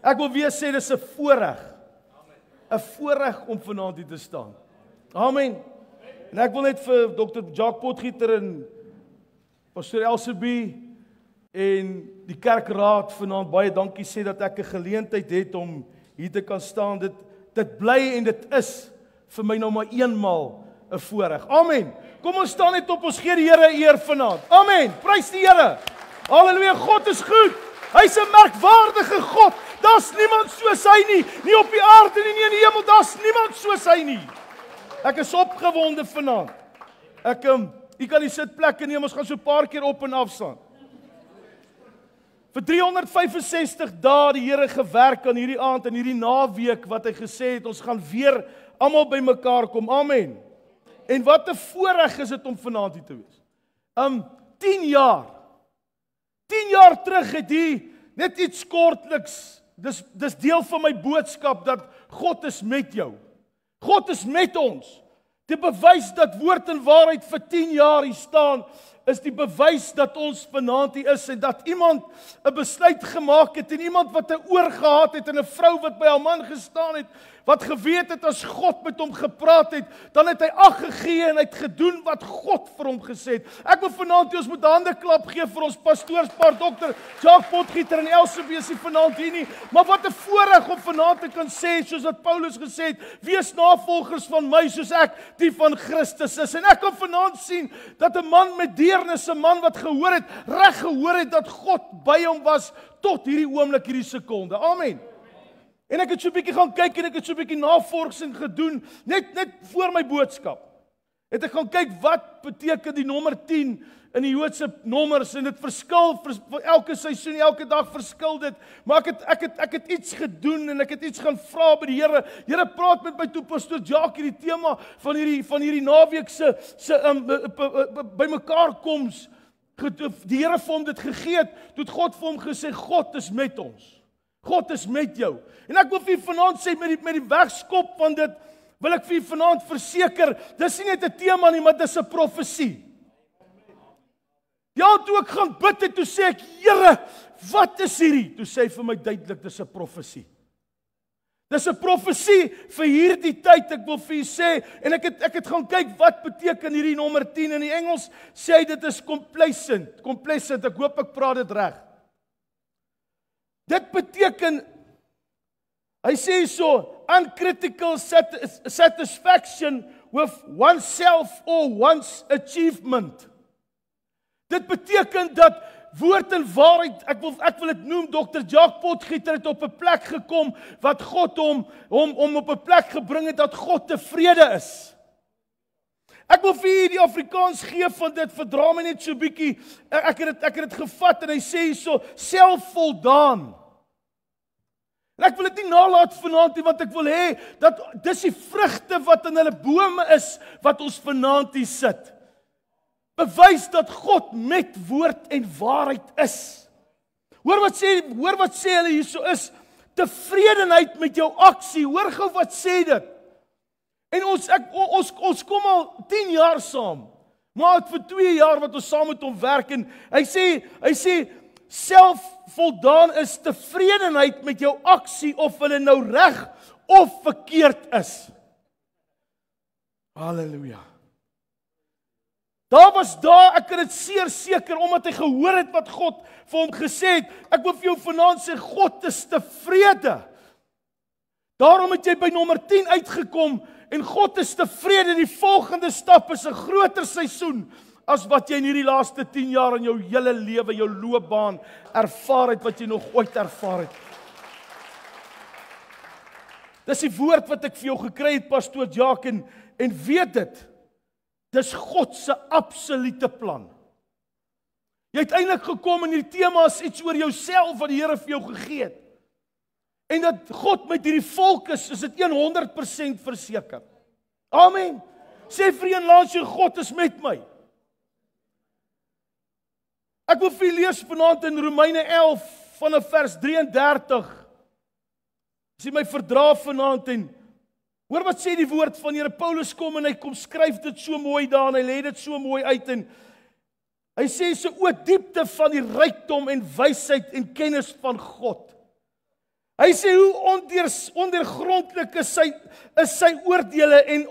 Ek wil weer sê, dis 'n voorreg. 'n Voorreg om vanaand hier te staan. Amen. En ek wil net vir Dr. Jacques Potgieter en Pastor Elsabie en die kerkraad vanaand baie dankie sê dat ek 'n geleentheid het om hier te kan staan. Dit bly en dit is vir my nou maar eenmaal 'n voorreg. Amen. Kom ons staan net op, ons gee die Here eer vanaand. Amen. Prys die Here. Halleluja. God is goed. Hy's 'n merkwaardige God. Daar's niemand soos hy nie. Nie op die aarde nie in die hemel. Daar's niemand soos hy nie. Ek is opgewonde vanaand. U kan die sitplekke neem, ons gaan so 'n paar keer op en af staan. Vir 365 dae die Here gewerk aan hierdie aand en hierdie naweek wat hy gesê het, ons gaan weer almal bymekaar kom. Amen. En wat 'n voorreg is dit om vanaand hier te wees. 10 jaar. 10 jaar terug het hy net iets kortliks. Dis deel van my boodskap dat God is met jou. God is met ons. Die bewys dat woord en waarheid vir 10 jaar hier staan, is die bewys dat ons vanaand hier is en dat iemand 'n besluit gemaak het en iemand wat 'n oor gehad het en 'n vrou wat by haar man gestaan het, wat geweet het as God met hom gepraat het, dan het hy ag gegee en hy het gedoen wat God vir hom gesê het. Ek wil vanaand ons moet hande klap gee vir ons pastoorspaar, Dr. Jacques Potgieter en Elsabie is nie vanaand hier nie, maar wat 'n voorreg om vanaand te kan sê, soos wat Paulus gesê het, wees navolgers van my soos ek die van Christus is. En ek kan vanaand sien dat 'n man met deernis, 'n man wat reg gehoor het dat God by hom was tot hierdie oomblik, hierdie sekonde. Amen. En ek het so 'n bietjie gaan kyk en ek het so 'n bietjie navorsing gedoen, net voor my boodskap. Het ek gaan kyk wat beteken die nommer 10 in die Joodse nommers en dit verskil vir elke seisoen, elke dag verskil dit. Maar ek het iets gedoen en ek het iets gaan vra by die Here. Here praat met my toe, Pastor Jacques, hierdie tema van hierdie naweek se bymekaar koms. Die Here vir hom dit gegee het, toe het God vir hom gesê, God is met ons. God is met jou. En ek wil vir vanaand sê, met die wegskop van dit, wil ek vir vanaand verseker, dis nie net 'n tema nie, maar dis 'n profesie. Ja, toe ek gaan bid het, toe sê ek, Here, wat is hierdie? Toe sê hy vir my duidelik, dis 'n profesie. Dis 'n profesie vir hierdie tyd, ek wil vir u sê, en ek het gaan kyk, wat beteken hierdie nommer 10, in die Engels sê hy, dit is complacent, ek hoop ek praat dit reg. Dit beteken, hy sê so, uncritical satisfaction with oneself or one's achievement. Dit beteken dat woord en waarheid, ek wil dit noem, Dr. Jacques Potgieter het op 'n plek gekom, wat God hom op 'n plek gebring het, dat God tevrede is. Ek wil vir u die Afrikaans gee van dit, verdra my net so 'n bietjie, ek het dit gevat en hy sê so, selfvoldaan. En ek wil dit nie nalat vanaand nie, want ek wil hê, dat dis die vrugte wat in hulle bome is, wat ons vanaand hier sit. Bewys dat God met woord en waarheid is. Hoor wat sê hulle hierso is, tevredenheid met jou aksie, hoor gou wat sê dit. En ons kom al 10 jaar saam, maar het vir 2 jaar wat ons saam met hom werk, en hy sê, selfvoldaan is tevredenheid met jou aksie, of hulle nou reg of verkeerd is. Halleluja. Ek het dit seker, omdat hy gehoor het wat God vir hom gesê het. Ek wil vir jou vanaand sê, God is tevrede. Daarom het jy by nommer 10 uitgekom, en God is tevrede. Die volgende stap is 'n groter seisoen, as wat jy in hierdie laaste 10 jaar in jou hele lewe, jou loopbaan, ervaar het, wat jy nog ooit ervaar het. Dis die woord wat ek vir jou gekry het, Pastor Jacques, en weet dit, dis God se absolute plan. Jy het eintlik gekom in hierdie tema as iets oor jouself wat die Here vir jou gegee het. En dat God met hierdie volk is dit 100% verseker. Amen. Sê vir een langs jou, God is met my. Ek wil vir lees vanaand in Romeine 11 vanaf vers 33. As jy my verdra vanaand, en hoor wat sê die woord van Here. Paulus kom en hy kom skryf dit so mooi daar, en hy lê dit so mooi uit, en hy sê so, o diepte van die rykdom en wysheid en kennis van God. Hy sê hoe ondeurgrondlik is sy oordeele en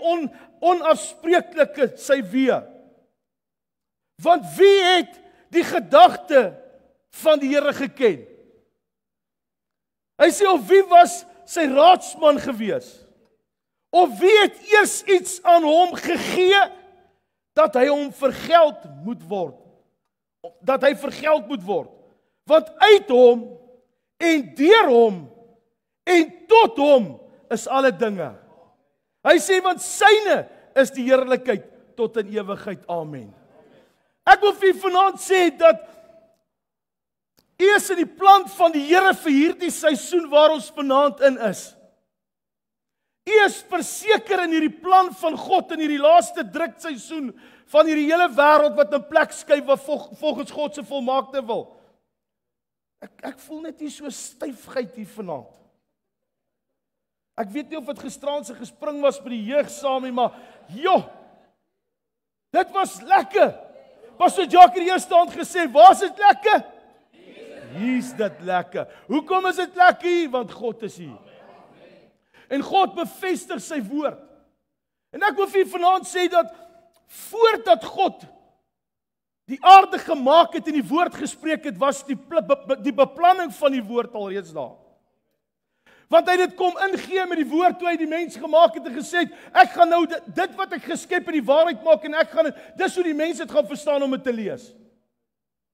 onafspreeklik sy weë. Want wie het die gedagte van die Here geken? Hy sê, of wie was sy raadsman gewees? Of wie het eers iets aan hom gegee, dat hy hom vergeld moet word? Dat hy vergeld moet word. Want uit hom, en deur hom, en tot hom, is alle dinge. Hy sê, want syne is die heerlikheid tot in ewigheid. Amen. Ek wil vir vanaand sê dat U is in die plan van die Here vir hierdie seisoen waar ons vanaand in is. U is verseker in hierdie plan van God in hierdie laaste drukseisoen van hierdie hele wêreld wat in plek skuif volgens God se volmaakte wil. Ek voel net hier so styfheid hier vanaand. Ek weet nie of dit gisteraand se gespring was by die jeug saam nie, maar dit was lekker. Pastor Jacques het eerste aand gesê, waar is dit lekker? Hier is dit lekker. Hoekom is dit lekker? Want God is hier. En God bevestig sy woord. En ek wil vir vanaand sê dat voordat God die aarde gemaak het en die woord gespreek het, was die beplanning van die woord alreeds daar. Want hy het dit kom ingee met die woord toe hy die mens gemaak het en gesê het, ek gaan nou dit wat ek geskep in die waarheid maak en ek gaan dit, dis hoe die mense het gaan verstaan om dit te lees.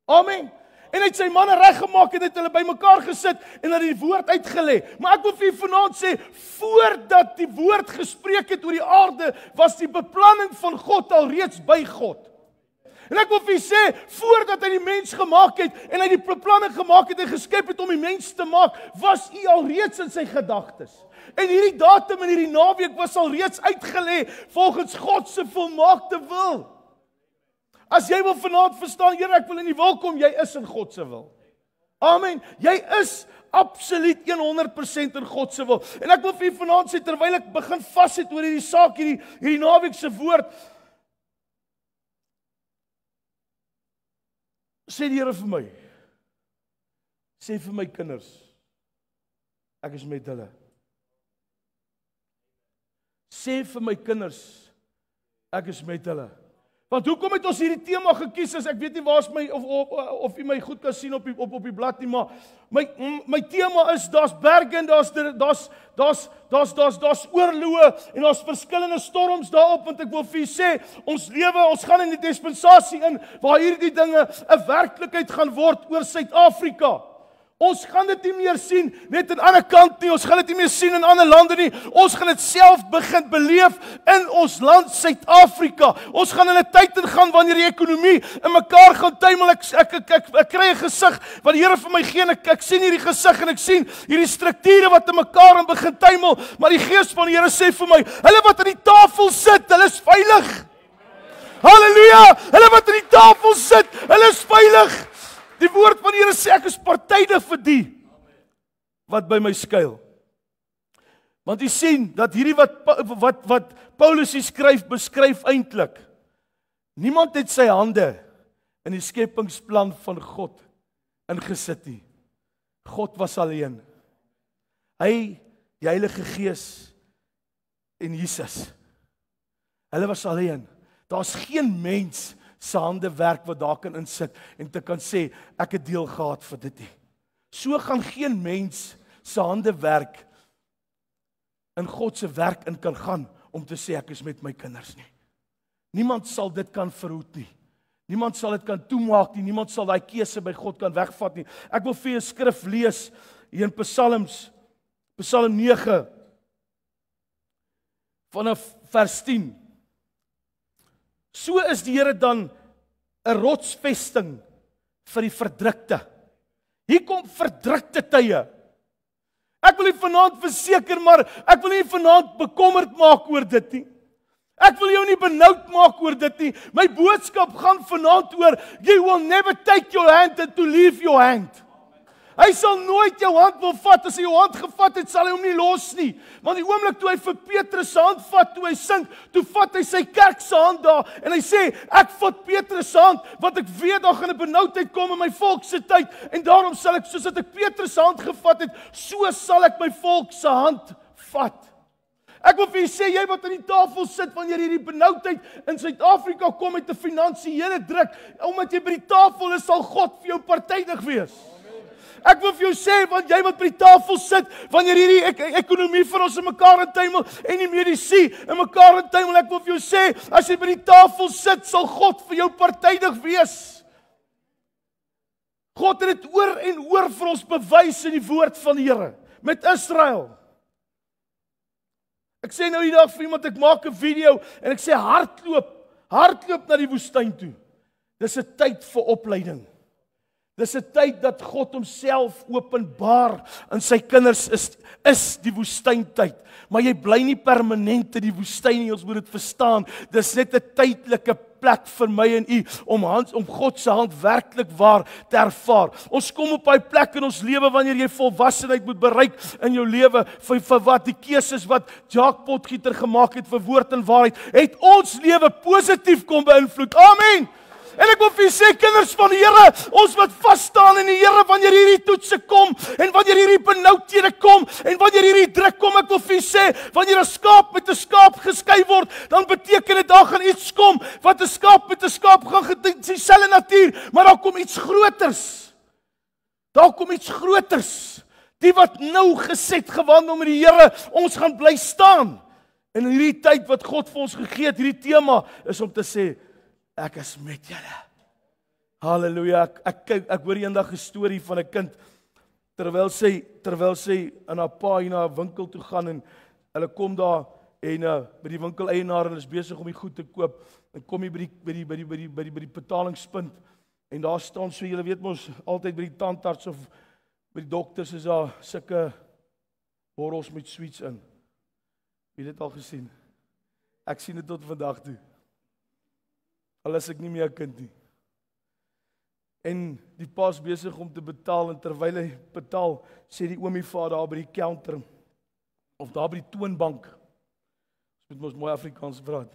Amen. En hy het sy manne reggemaak en het hulle bymekaar gesit en het die woord uitgelê. Maar ek wil vir vanaand sê, voordat die woord gespreek het oor die aarde, was die beplanning van God alreeds by God. En ek wil vir sê, voordat hy die mens gemaak het en hy die beplanning gemaak het en geskep het om die mens te maak, was hy alreeds in sy gedagtes. En hierdie datum en hierdie naweek was alreeds uitgelê volgens God se volmaakte wil. As jy wil vanaand verstaan, Here, ek wil in die wil kom, jy is in God se wil. Amen. Jy is absoluut 100% in God se wil. En ek wil vir vanaand sê, terwyl ek begin vassit oor hierdie saak, hierdie naweek se woord, sê die Here vir my, sê vir my kinders, ek is met hulle. Sê vir my kinders, ek is met hulle. Want hoekom het ons hierdie tema gekies? As ek weet nie waar is my of u my goed kan sien op die blad nie, maar my tema is daar's berge en daar's oorloë en daar's verskillende storms daarop, want ek wil vir u sê ons gaan in die dispensasie in waar hierdie dinge 'n werklikheid gaan word oor Suid-Afrika. Ons gaan dit nie meer sien net aan 'n ander kant nie, ons gaan dit nie meer sien in ander lande nie, ons gaan dit self begin beleef in ons land Suid-Afrika. Ons gaan in 'n tyd ingaan wanneer die ekonomie in mekaar gaan tuimel. Ek kry 'n gesig wat die Here vir my gee en ek sien hierdie gesig en ek sien hierdie strukture wat in mekaar en begin tuimel, maar die Gees van die Here sê vir my, hulle wat aan die tafel sit, hulle is veilig. Halleluja! Hulle wat aan die tafel sit, hulle is veilig. Die woord van die Here sê, ek is partydig vir die wat by my skuil. Want jy sien, dat hierdie wat Paulus hier skryf, beskryf eintlik. Niemand het sy hande in die skepingsplan van God ingesit nie. God was alleen. Hy, die Heilige Gees en Jesus. Hulle was alleen. Daar's geen mens se hande werk wat daar kan insit en te kan sê, ek het deel gehad vir dit nie. So gaan geen mens se hande werk in God se werk in kan gaan om te sê, ek is met my kinders nie. Niemand sal dit kan verhoed nie. Niemand sal dit kan toemaak nie. Niemand sal daai keuse by God kan wegvat nie. Ek wil vir 'n skrif lees hier in Psalm 9 vanaf vers 10. So is die Here dan 'n rotsvesting vir die verdrukte. Hier kom verdrukte tye. Ek wil nie vanaand verseker, maar ek wil nie vanaand bekommerd maak oor dit nie. Ek wil jou nie benoud maak oor dit nie. My boodskap gaan vanaand oor, you will never take your hand and to leave your hand. Hy sal nooit jou hand wil vat. As hy jou hand gevat het, sal hy hom nie los nie. Want die oomblik toe hy vir Petrus se hand vat, toe hy sink, toe vat hy sy kerk se hand daar, en hy sê, ek vat Petrus se hand, want ek weet daar gaan 'n benoudheid kom in my volk se tyd, en daarom sal ek, soos dat ek Petrus se hand gevat het, so sal ek my volk se hand vat. Ek wil vir julle sê, jy wat aan die tafel sit, wanneer hierdie benoudheid in Suid-Afrika kom met 'n finansiële druk, omdat jy by die tafel is, sal God vir jou partydig wees. Ek wil vir jou sê, want jy wat by die tafel sit, wanneer hierdie ekonomie vir ons in mekaar intuimel, en die medisy in mekaar intuimel, ek wil vir jou sê, as jy by die tafel sit, sal God vir jou partydig wees. God het dit oor en oor vir ons bewys in die woord van die Here, met Israel. Ek sê nou die dag vir iemand, ek maak 'n video, en ek sê hardloop na die woestyn toe. Dis 'n tyd vir opleiding. Dis 'n tyd dat God homself openbaar in sy kinders is die woestyntyd. Maar jy bly nie permanent in die woestyn nie, ons moet dit verstaan. Dis net 'n tydelike plek vir my en u om God se hand werklik waar te ervaar. Ons kom op daai plek in ons lewe wanneer jy volwassenheid moet bereik in jou lewe vir wat die keuses wat Jacques Potgieter gemaak het vir woord en waarheid, het ons lewe positief kom beïnvloed. Amen. En ek wil vir julle sê, kinders van die Here, ons wat vas staan in die Here wanneer hierdie toetse kom, en wanneer hierdie benoudhede kom, en wanneer hierdie druk kom, ek wil vir julle sê, wanneer 'n skaap met 'n skaap geskei word, dan beteken dit daar gaan iets kom, wat 'n skaap met 'n skaap gaan dieselfde natuur, maar daar kom iets groters. Daar kom iets groters. Die wat nou geset gewandel met die Here, ons gaan bly staan. En in hierdie tyd wat God vir ons gegee het, hierdie tema is om te sê, ek is met julle. Halleluja. Ek hoor eendag 'n storie van 'n kind terwyl sy in haar pa hier na 'n winkel toe gaan, en hulle kom daar en by die winkeleienaar, en is besig om die goed te koop, en kom jy by die betalingspunt, en daar staan so, julle weet mos altyd by die tandarts of by die dokters is daar sulke borrels met sweets in. Jy het dit al gesien. Ek sien dit tot vandag toe. Al is ek nie meer 'n kind nie. En die pa's besig om te betaal, en terwyl hy betaal, sê die oomie vir haar daar by die counter, of daar by die toonbank, ons moet mos mooi Afrikaans praat,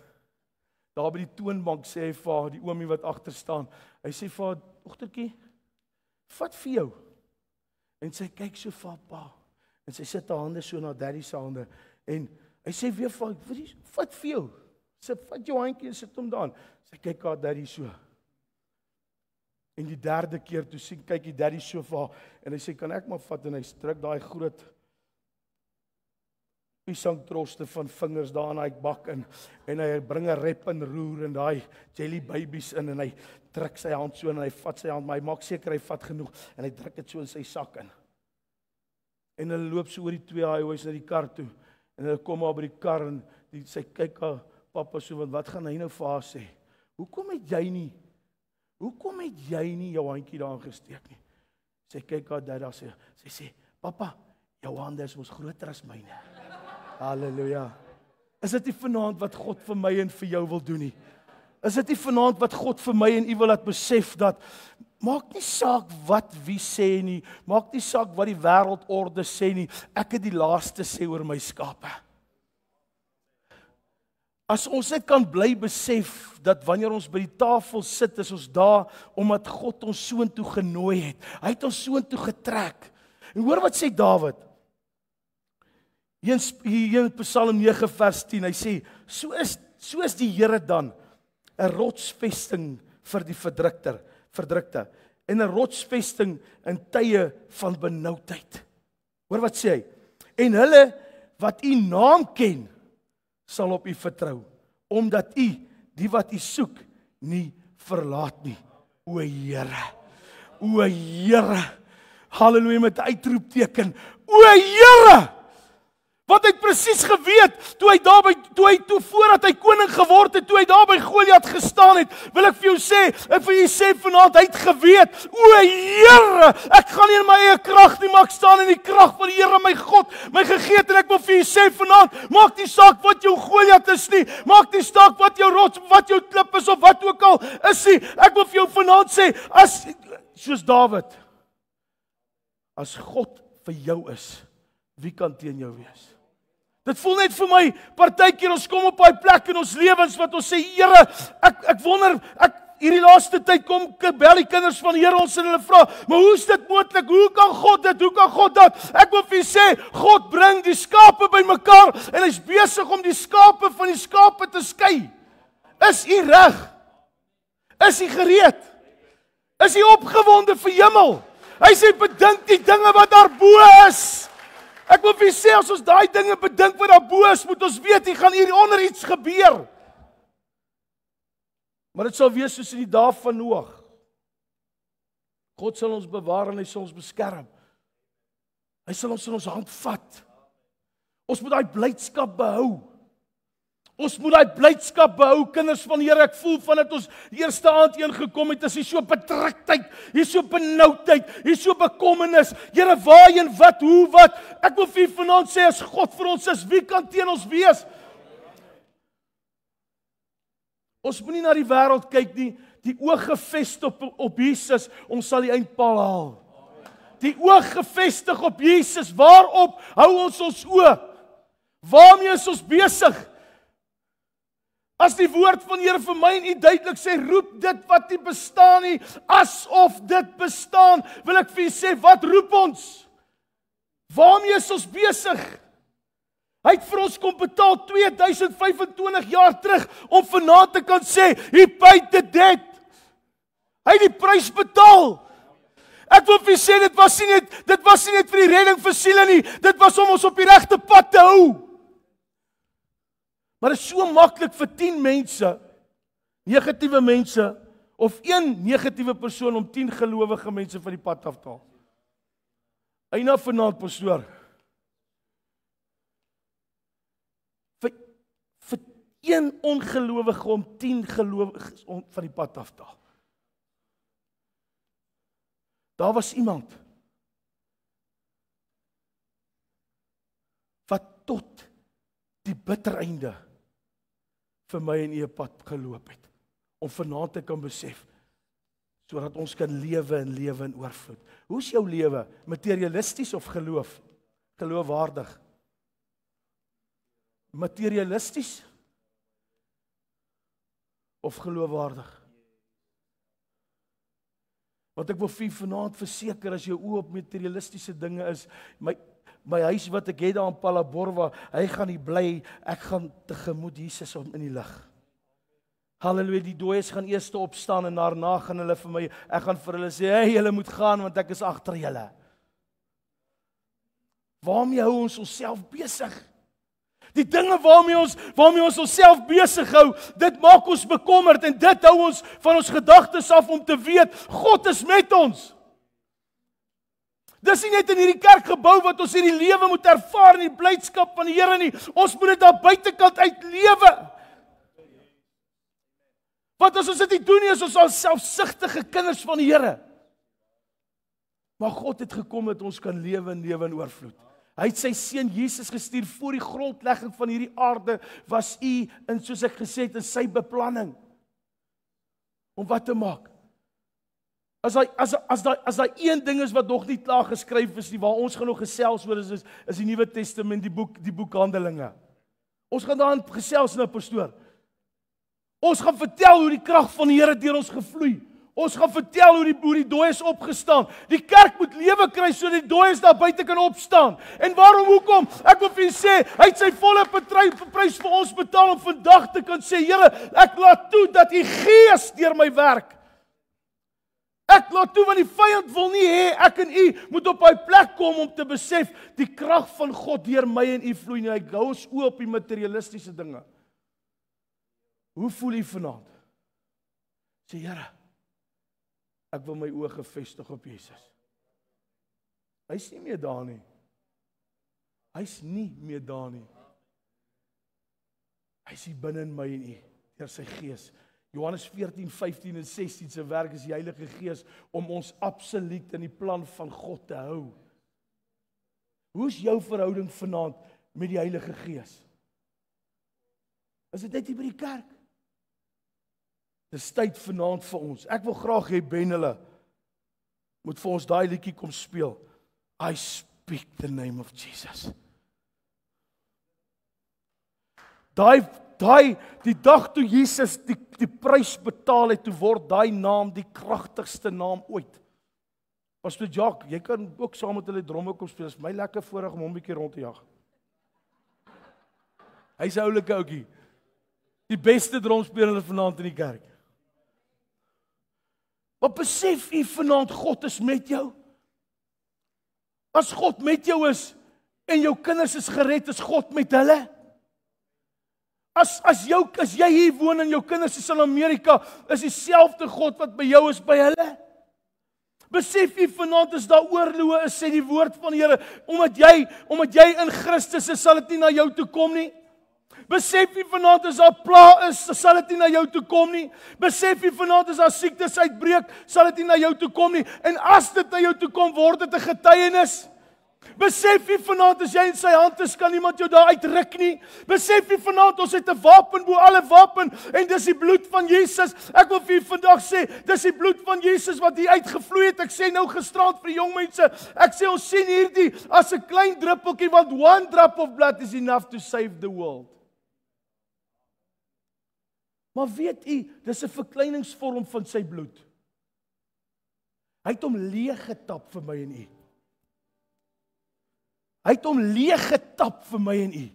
daar by die toonbank sê hy vir haar, die oomie wat agter staan, hy sê vir haar, dogtertjie, vat vir jou. En sy kyk so vir haar pa, en sy sit haar hande so na daddy se hande, en hy sê weer vir haar, vat vir jou. Sy vat jou handjie en sit hom daan. Sy kyk haar daddy so. En die derde keer toe kyk die daddy so vir haar, en hy sê, kan ek maar vat, en hy druk daai groot piesangtroste van vingers daar in daai bak in, en hy bring 'n rep en roer en daai jelly babies in, en hy druk sy hand so, en hy vat sy hand, maar hy maak seker hy vat genoeg, en hy druk dit so in sy sak in. En hulle loop so oor die twee highways na die kar toe, en hulle kom maar by die kar, en sy kyk haar papa so, want wat gaan hy nou vir haar sê? Hoekom het jy nie jou handjie daarin gesteek nie? Sy kyk haar dad daar, sy sê, papa, jou hande is mos groter as myne. Halleluja. Is dit nie vanaand wat God vir my en vir jou wil doen nie? Is dit nie vanaand wat God vir my en u wil laat besef dat, maak nie saak wat wie sê nie, maak nie saak wat die wêreldorde sê nie, ek het die laaste sê oor my skape. As ons net kan bly besef, dat wanneer ons by die tafel sit, is ons daar, omdat God ons soontoe genooi het. Hy het ons soontoe getrek. En hoor wat sê Dawid, hier in Psalm 9 vers 10, hy sê, so is die Here dan, 'n rotsvesting vir die verdrukte, en 'n rotsvesting in tye van benoudheid. Hoor wat sê hy, en hulle wat u naam ken, sal op u vertrou, omdat u, die wat u soek, nie verlaat nie. O Here, halleluja, met 'n uitroepteken, o Here, want hy het presies geweet, toe voordat hy koning geword het, toe hy daar by Goliat gestaan het, wil ek vir jou sê, en vir jou sê vanaand, hy het geweet, o Here, ek gaan nie in my eie krag nie, maar ek staan in die krag van die Here, my God, my gegee het, en ek wil vir jou sê vanaand, maak nie saak wat jou Goliat is nie, maak nie saak wat jou rots, wat jou klip is, of wat ook al is nie, ek wil vir jou vanaand sê, soos Dawid, As God vir jou is, wie kan teen jou wees? Dit voel net vir my, partykeer ons kom op daai plek in ons lewens wat ons sê, Here, ek wonder, hierdie laaste tyd bel die kinders van die Here ons en hulle vra, maar hoe is dit moontlik? Hoe kan God dit? Hoe kan God dat? Ek wil vir julle sê, God bring die skape bymekaar en hy's besig om die skape van die skape te skei. Is u reg? Is u gereed? Is u opgewonde vir hemel? Hy sê bedink die dinge wat daarbo is. Ek wil vir julle sê, as ons daai dinge bedink wat daarbo is, moet ons weet hier gaan hieronder iets gebeur. Maar dit sal wees soos in die dae van Noag. God sal ons bewaar en hy sal ons beskerm. Hy sal ons in ons hand vat. Ons moet daai blydskap behou. Ons moet daai blydskap behou, kinders van die Here. Ek voel vandat ons die eerste aand ingekom het, is hier so bedruktheid, hier so benoudheid, hier so bekommernis. Here, waarheen, wat, hoe, wat? Ek wil vir vanaand sê, as God vir ons is, wie kan teen ons wees? Ons moenie na die wêreld kyk nie, die oog gefestig op Jesus, ons sal die eindpaal haal. Die oog gefestig op Jesus, waarop hou ons oë? Waarmee is ons besig? As die woord van die Here vir my en u duidelik sê, roep dit wat nie bestaan nie, asof dit bestaan, wil ek vir u sê, wat roep ons? Waarmee is ons besig? Hy het vir ons kom betaal 2025 jaar terug, om vanaand te kan sê, he paid the debt. Hy het die prys betaal. Ek wil vir u sê, dit was nie net vir die redding vir siele nie, dit was om ons op die regte pad te hou. Maar dit is so maklik vir 10 mense, negatiewe mense, of 1 negatiewe persoon om 10 gelowige mense van die pad af te haal. Eina vanaand, pastoor. Vir 1 ongelowige om 10 gelowiges van die pad af te haal. Daar was iemand wat tot die bitter einde vir my en u pad geloop het, om vanaand te kan besef, sodat ons kan lewe in oorvloed. Hoe is jou lewe? Materialisties of geloof? Geloofwaardig? Materialisties of geloofwaardig? Want ek wil vir vanaand verseker, as jou oë op materialistiese dinge is, my huis wat ek het daar in Palaborwa, hy gaan nie bly, ek gaan tegemoet Jesus in die lig. Halleluja, die dooies gaan eers opstaan en daarna gaan hulle vir my, ek gaan vir hulle sê, hey, julle moet gaan want ek is agter julle. Waarmee hou ons onsself besig? Die dinge waarmee ons onsself besig hou, dit maak ons bekommerd en dit hou ons van ons gedagtes af om te weet, God is met ons. Dis nie net in hierdie kerkgebou wat ons hierdie lewe moet ervaar in die blydskap van die Here nie, ons moet dit daar buitekant uitlewe. Want as ons dit nie doen nie, is ons al selfsugtige kinders van die Here. Maar God het gekom dat ons kan lewe in oorvloed. Hy het sy seun Jesus gestuur voor die grondlegging van hierdie aarde, was u, en soos ek gesê het, in sy beplanning. Om wat te maak? As daai een ding is wat nog nie klaar geskryf is nie, waar ons gaan nog gesels oor is die Nuwe Testament, die boek Handelinge. Ons gaan daarin gesels nou, pastoor. Ons gaan vertel hoe die krag van die Here deur ons gevloei. Ons gaan vertel hoe die dooies opgestaan. Die kerk moet lewe kry sodat die dooies daar buite kan opstaan. En hoekom? Ek wil vir julle sê, hy het sy volle prys vir ons betaal om vandag te kan sê, Here, ek laat toe dat u Gees deur my werk. Ek laat toe want die vyand wil nie hê ek en u moet op daai plek kom om te besef die krag van God deur my en u vloei nie. Hy hou ons oë op die materialistiese dinge. Hoe voel u vanaand? Sê, Here, ek wil my oë gefestig op Jesus. Hy's nie meer daar nie. Hy's nie meer daar nie. Hy's hier binne in my en u, deur sy Gees. Johannes 14, 15 en 16 se werk is die Heilige Gees om ons absoluut in die plan van God te hou. Hoe is jou verhouding vanaand met die Heilige Gees? Is dit net hier by die kerk? Dis tyd vanaand vir ons. Ek wil graag hê Ben hulle moet vir ons daai liedjie kom speel. I speak the name of Jesus. Die dag toe Jesus die prys betaal het, toe word daai naam die kragtigste naam ooit. Pastor Jacques, jy kan ook saam met hulle dromme kom speel. Dit is my lekker voorreg om hom 'n bietjie rond te jag. Hy's 'n oulike ouetjie. Die beste dromspeler vanaand in die kerk. Maar besef jy vanaand God is met jou? As God met jou is en jou kinders is gered, is God met hulle? As jy hier woon en jou kinders is in Amerika, is dieselfde God wat by jou is by hulle? Besef jy vanaand is daar oorloë, sê die woord van die Here, omdat jy in Christus is, sal dit nie na jou toe kom nie. Besef jy vanaand as daar pla is, sal dit nie na jou toe kom nie. Besef jy vanaand as daar siektes uitbreek, sal dit nie na jou toe kom nie. En as dit na jou toe kom, word dit 'n getuienis. Besef jy vanaand as jy in sy hand is, kan niemand jou daar uitruk nie. Besef jy vanaand ons het 'n wapen bo alle wapen en dis die bloed van Jesus. Ek wil vir julle vandag sê, dis die bloed van Jesus wat hier uitgevloei het. Ek sê nou gisterand vir die jong mense, ek sê ons sien hierdie as 'n klein druppeltjie, want one drop of blood is enough to save the world. Maar weet u, dis 'n verkleiningsvorm van sy bloed. Hy het hom leeg getap vir my en u. Hy het hom leeg getap vir my en u.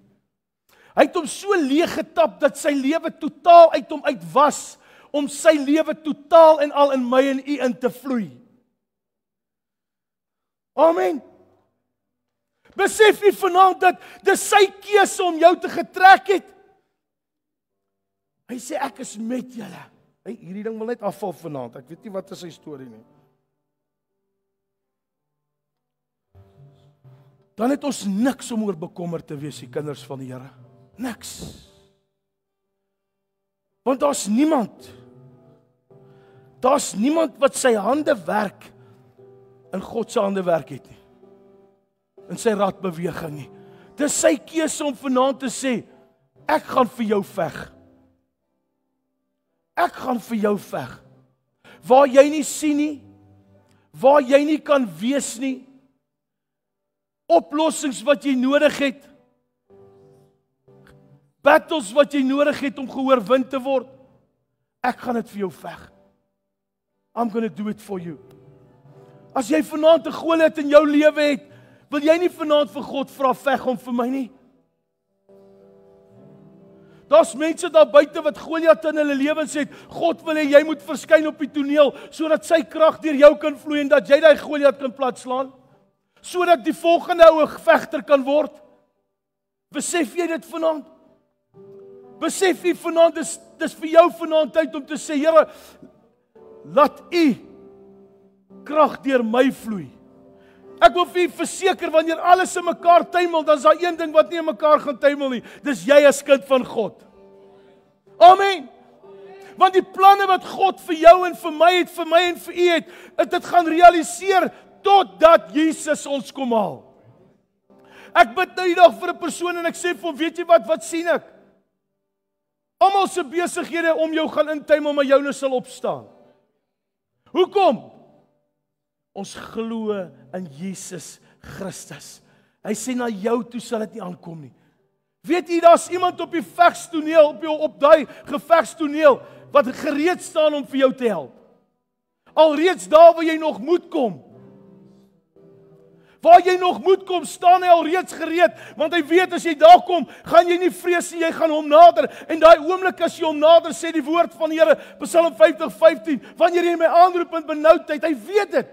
Hy het hom so leeg getap dat sy lewe totaal uit hom uit was, om sy lewe totaal en al in my en u in te vloei. Amen. Besef jy vanaand dat dis sy keuse om jou te getrek het? Hy sê ek is met julle. Hierdie ding wil net afval vanaand. Ek weet nie wat is sy storie nie. Dan het ons niks om oor bekommerd te wees, die kinders van die Here. Niks. Want daar's niemand wat sy hande werk in God se hande werk het nie. In sy radbeweging nie. Dis sy keuse om vanaand te sê, ek gaan vir jou veg. Ek gaan vir jou veg. Waar jy nie sien nie, waar jy nie kan wees nie, oplossings wat jy nodig het, battles wat jy nodig het om geoorwin te word, ek gaan dit vir jou veg. I'm going to do it for you. As jy vanaand 'n Goliat in jou lewe het, wil jy nie vanaand vir God vra, veg hom vir my nie? Daar's mense daar buite wat Goliat in hulle lewens het. God wil hê jy moet verskyn op die toneel, sodat sy krag deur jou kan vloei en dat jy daai Goliat kan platslaan, sodat die volgende ou 'n vegter kan word. Besef jy dit vanaand? Besef jy vanaand, dis vir jou vanaand tyd om te sê, Here, laat u krag deur my vloei. Ek wil vir u verseker, wanneer alles in mekaar tuimel, dan is daar een ding wat nie in mekaar gaan tuimel nie. Dis jy as kind van God. Amen. Want die planne wat God vir jou en vir my en vir u het, dit gaan realiseer totdat Jesus ons kom haal. Ek bid nou die dag vir 'n persoon en ek sê vir hom, weet jy wat sien ek? Almal se besighede om jou gaan intuimel, maar joune sal opstaan. Hoekom? Ons glo in Jesus Christus. Hy sê na jou toe sal dit nie aankom nie. Weet jy, daar's iemand op die vegstoneel, op daai gevegstoneel, wat gereed staan om vir jou te help. Alreeds daar waar jy nog moet kom. Waar jy nog moet kom, staan hy alreeds gereed, want hy weet as jy daar kom, gaan jy nie vrees nie, jy gaan hom nader. En daai oomblik as jy hom nader, sê die woord van die Here, Psalm 50:15, wanneer jy my aanroep in benoudheid, hy weet dit.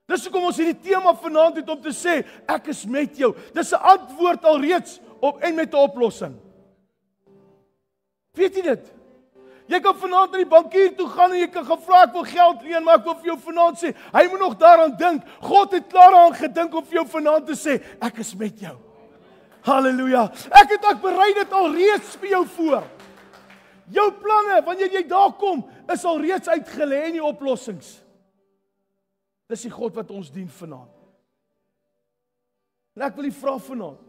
Dis hoekom ons hierdie tema vanaand het om te sê, ek is met jou. Dis 'n antwoord alreeds en met 'n oplossing. Weet jy dit? Jy kan vanaand na die bankier toe gaan en jy kan gaan vra, ek wil geld leen, maar ek wil vir jou vanaand sê, hy moet nog daaraan dink. God het klaar aan gedink om vir jou vanaand te sê, ek is met jou. Halleluja. Ek berei dit alreeds vir jou voor. Jou planne, wanneer jy daar kom, is alreeds uitgelê in die oplossings. Dis die God wat ons dien vanaand. En ek wil die vra vanaand,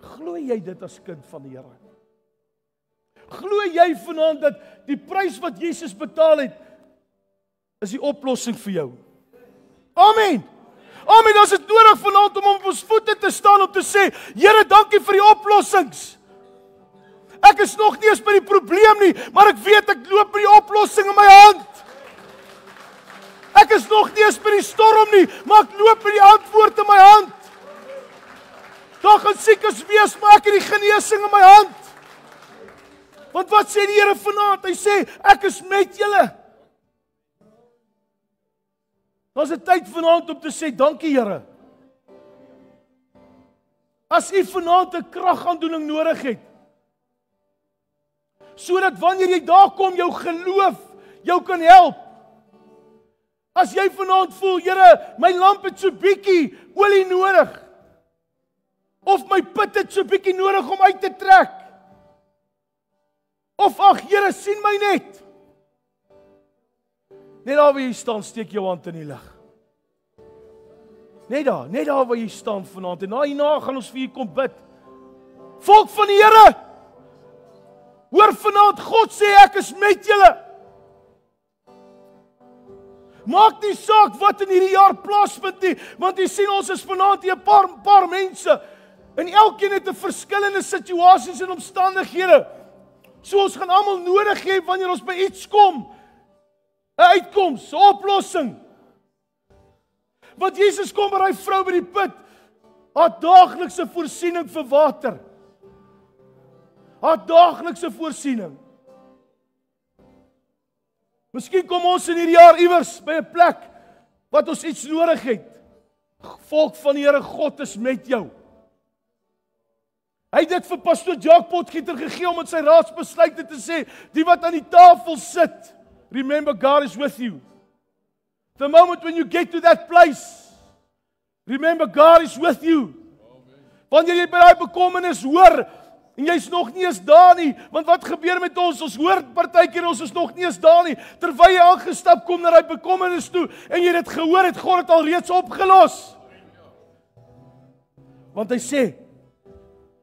glo jy dit as kind van die Here? Glo jy vanaand dat die prys wat Jesus betaal het, is die oplossing vir jou? Amen! Amen, ons het nodig vanaand om op ons voete te staan om te sê, Here, dankie vir die oplossings. Ek is nog nie eens by die probleem nie, maar ek weet ek loop met die oplossing in my hand. Ek is nog nie eens by die storm nie, maar ek loop met die antwoord in my hand. Daar gaan siekes wees, maar ek het die genesing in my hand. Want wat sê die Here vanaand? Hy sê, ek is met julle. Ons het tyd vanaand om te sê, dankie Here. As u vanaand 'n kragaandoening nodig het, sodat wanneer jy daar kom, jou geloof jou kan help. As jy vanaand voel, Here, my lamp het so bietjie olie nodig, of my put het so bietjie nodig om uit te trek, of ag Here, sien my net. Net daar waar jy staan, steek jou hand in die lug. Net daar waar jy staan vanaand, en hierna gaan ons vir u kom bid. Volk van die Here, hoor vanaand, God sê, ek is met julle. Maak nie saak wat in hierdie jaar plaasvind nie, want jy sien ons is vanaand hier 'n paar mense, en elkeen het 'n verskillende situasies en omstandighede. So ons gaan almal nodig hê wanneer ons by iets kom, 'n uitkoms, 'n oplossing. Want Jesus kom by die vrou by die put, haar daaglikse voorsiening vir water. Haar daaglikse voorsiening. Miskien kom ons in hierdie jaar iewers by 'n plek wat ons iets nodig het. Volk van die Here, God is met jou. Hy het dit vir pastoor Jacques Potgieter gegee om met sy raadsbesluite te sê, die wat aan die tafel sit, remember God is with you. The moment when you get to that place, remember God is with you. Wanneer jy by daai bekommernis hoor, en jy's nog nie eens daar nie, want wat gebeur met ons? Ons hoor partykeer ons is nog nie eens daar nie, terwyl jy aangestap kom na daai bekommernis toe, en jy dit gehoor het, God het al reeds opgelos. Want hy sê,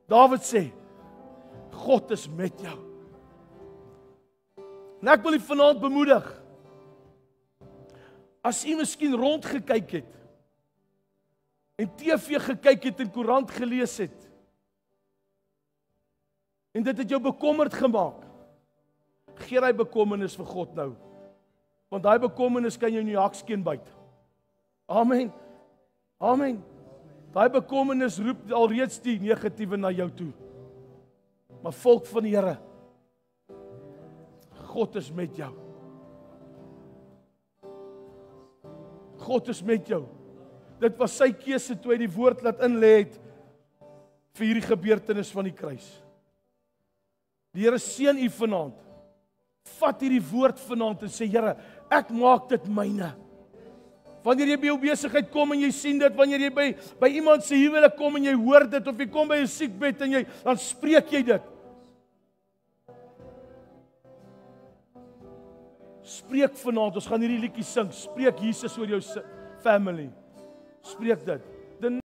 Dawid sê, God is met jou. En ek wil u vanaand bemoedig, as u miskien rondgekyk het, en TV gekyk het en koerant gelees het, en dit het jou bekommerd gemaak, gee daai bekommernis vir God nou, want daai bekommernis kan jou in die hakskeen byt. Amen. Amen. Daai bekommernis roep alreeds die negatiewe na jou toe. Maar volk van die Here, God is met jou. God is met jou. Dit was sy keuse toe hy die woord laat inlê het vir hierdie gebeurtenis van die kruis. Die Here seën u vanaand. Vat hierdie woord vanaand en sê, Here, ek maak dit myne. Wanneer jy by jou besigheid kom en jy sien dit, wanneer jy by iemand se huwelik kom en jy hoor dit, of jy kom by 'n siekbed en dan spreek jy dit. Spreek vanaand, ons gaan hierdie liedjie sing, spreek Jesus oor jou family. Spreek dit.